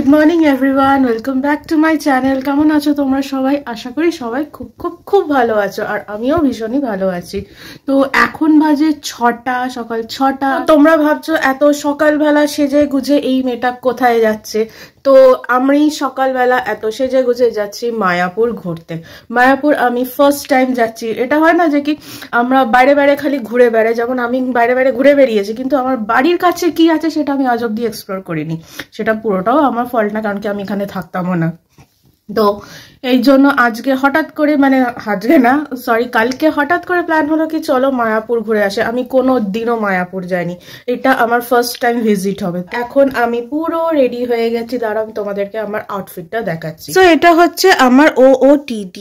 Good morning everyone, welcome back to my channel. কেমন আছো তোমরা সবাই? আশা করি সবাই খুব খুব খুব ভালো আছো, আর আমিও ভীষণই ভালো আছি। তো এখন বাজে 6টা, সকাল 6টা। তোমরা ভাবছো এত সকালবেলা সেজে গুজে এই মেয়েটা কোথায় যাচ্ছে? তো আমি সকালবেলা এত সেজে গুজে যাচ্ছি মায়াপুর ঘুরতে। মায়াপুর আমি ফার্স্ট টাইম যাচ্ছি। এটা হয় না যে কি আমরা বাইরে বাইরে খালি ঘুরে বেড়াই, যেমন আমি বাইরে বাইরে ঘুরে বেরিয়েছি, কিন্তু আমার বাড়ির কাছে কি আছে সেটা আমি আজ অব্দি এক্সপ্লোর করিনি। সেটা পুরোটাও আমার ফল্ট না, কারণ কি আমি এখানে থাকতামও না। তো এই জন্য আজকে হঠাৎ করে, মানে আজকে না সরি কালকে হঠাৎ করে প্ল্যান হলো কি চলো মায়াপুর ঘুরে আসে। আমি কোনো দিনও মায়াপুর যাইনি, এটা আমার ফার্স্ট টাইম ভিজিট হবে। এখন আমি পুরো রেডি হয়ে গেছি, দাঁড়াও আমি তোমাদেরকে আমার আউটফিটটা দেখাচ্ছি। তো এটা হচ্ছে আমার OOTD।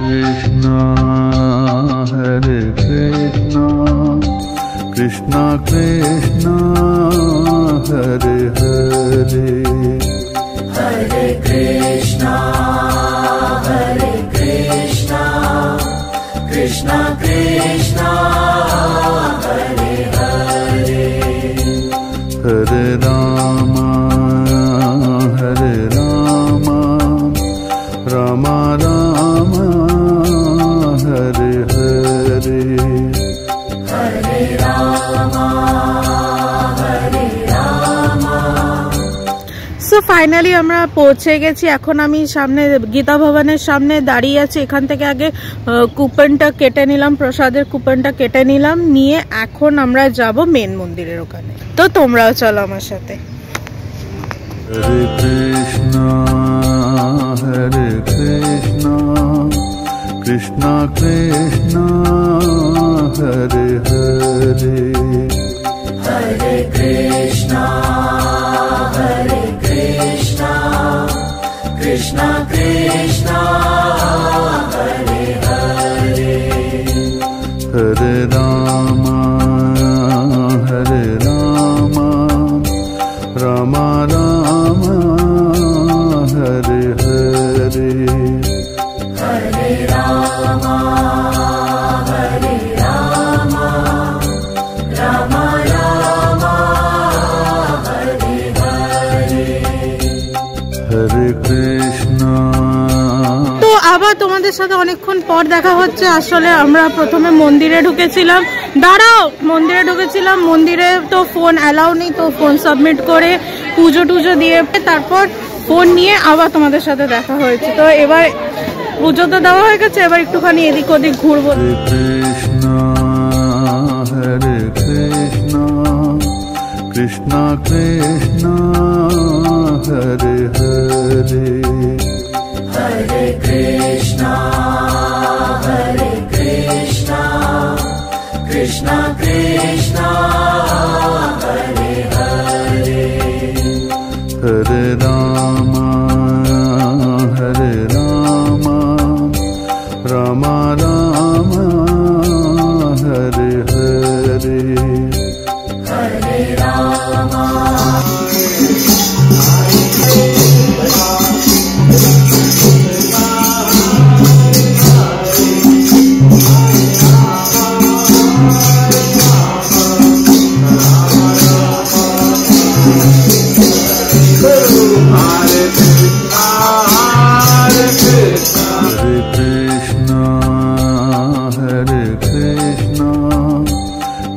Krishna Hare Krishna Krishna Krishna Hare Hare Hare Krishna Krishna Krishna Hare Hare Hare Rama Rama Rama Hare Hare Hare Rama so finally আমরা পৌঁছে গেছি। এখন আমি সামনে গীতা ভবনের সামনে দাঁড়িয়ে আছি। এখান থেকে আগে কুপনটা কেটে নিলাম, প্রসাদের কুপনটা কেটে নিলাম, নিয়ে এখন আমরা যাব মেন মন্দিরের ওখানে। তো তোমরাও চলো আমার সাথে। Hare Krishna Krishna Krishna Hare Hare Hare Krishna Krishna Krishna Hare Hare Hare Rama Rama Rama Hare Hare Hare Rama Rama Rama Hare Hare Hare Krishna। তো আবার তোমাদের সাথে অনেকক্ষণ পর দেখা হচ্ছে। আসলে আমরা প্রথমে মন্দিরে ঢুকেছিলাম, মন্দিরে তো ফোন অ্যালাউ নেই, তো ফোন সাবমিট করে পুজো টুজো দিয়ে তারপর ফোন নিয়ে আবার তোমাদের সাথে দেখা হয়েছে। তো এবার পুজো তো দেওয়া হয়ে গেছে, এবার একটুখানি এদিক ওদিক ঘুরবো। Hare Krishna Krishna Krishna Hare Hare Hare Krishna Krishna Krishna Hare Hare Hare Rama Rama Rama Hare Hare Hare Rama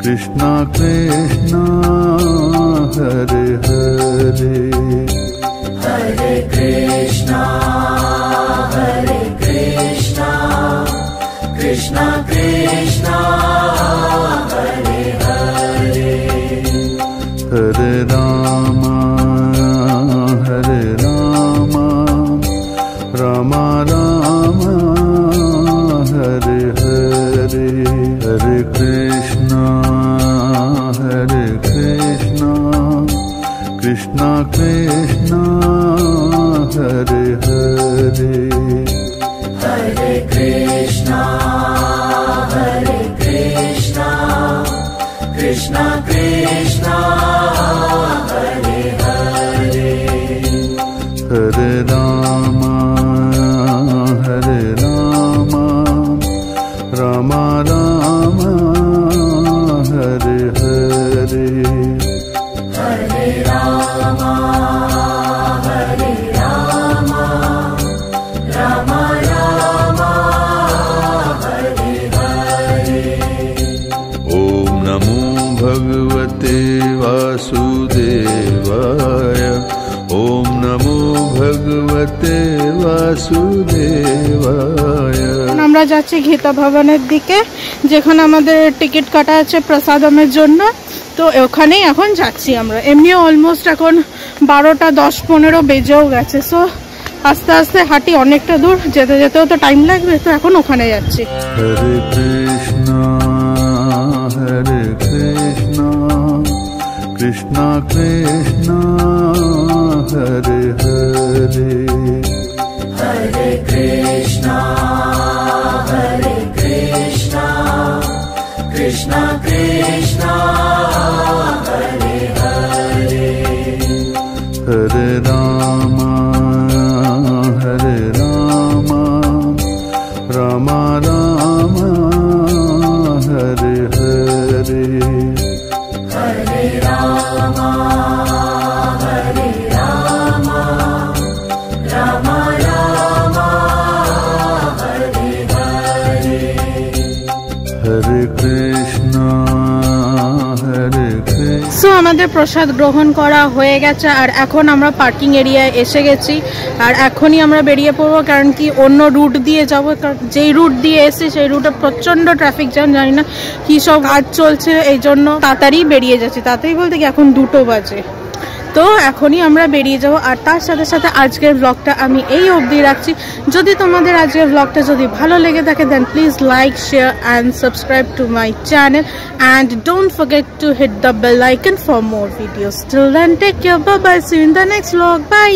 Krishna Krishna Hare Hare Hare Krishna, Krishna Krishna, Hare Hare, Hare Rama, Rama Rama, Hare Hare, Hare Krishna, Krishna Krishna, Hare Hare, Hare Krishna, Krishna Krishna, Hare Hare, Hare Rama, Rama Rama, Hare Hare, Hare Rama, Rama Rama, Hare Hare. Om Namo Bhagavate Vasudevaya, Om Namo Bhagavate Vasudevaya. আমরা যাচ্ছি গীতা ভবনের দিকে, যেখানে আমাদের ticket কাটা আছে প্রসাদমের জন্য। তো ওখানেই এখন যাচ্ছি আমরা। এমনিও অলমোস্ট এখন 12টা 10-15 বেজেও গেছে। সো আস্তে আস্তে হাঁটি, অনেকটা দূর যেতে যেতেও তো টাইম লাগবে। তো এখন ওখানে যাচ্ছি। Hare Krishna, Krishna Krishna, Hare Hare, Hare Krishna, Krishna Krishna, Hare Hare, Hare Rama, Rama Rama, Hare Hare, Hare Rama, Rama Rama, Hare Hare, Hare Krishna, so আমাদের প্রসাদ গ্রহণ করা হয়ে গেছে, আর এখন আমরা পার্কিং এরিয়ায় এসে গেছি। আর এখনই আমরা বেরিয়ে পড়বো, কারণ কি অন্য রুট দিয়ে যাব। কারণ যেই রুট দিয়ে এসেছি সেই রুটে প্রচণ্ড ট্রাফিক জ্যাম, জানি না কী সব কাজ চলছে, এই জন্য তাড়াতাড়ি বেরিয়ে যাচ্ছি। তাড়াতাড়ি বলতে কি এখন 2টো বাজে। তো এখনই আমরা বেরিয়ে যাব। আর তার সাথে সাথে আজকের ব্লগটা আমি এই অবধি রাখছি। যদি তোমাদের আজকের ব্লগটা যদি ভালো লেগে থাকে, then please like, share and subscribe to my channel, and don't forget to hit the bell icon for more videos. Till then take care, bye bye, see you in the next blog, by.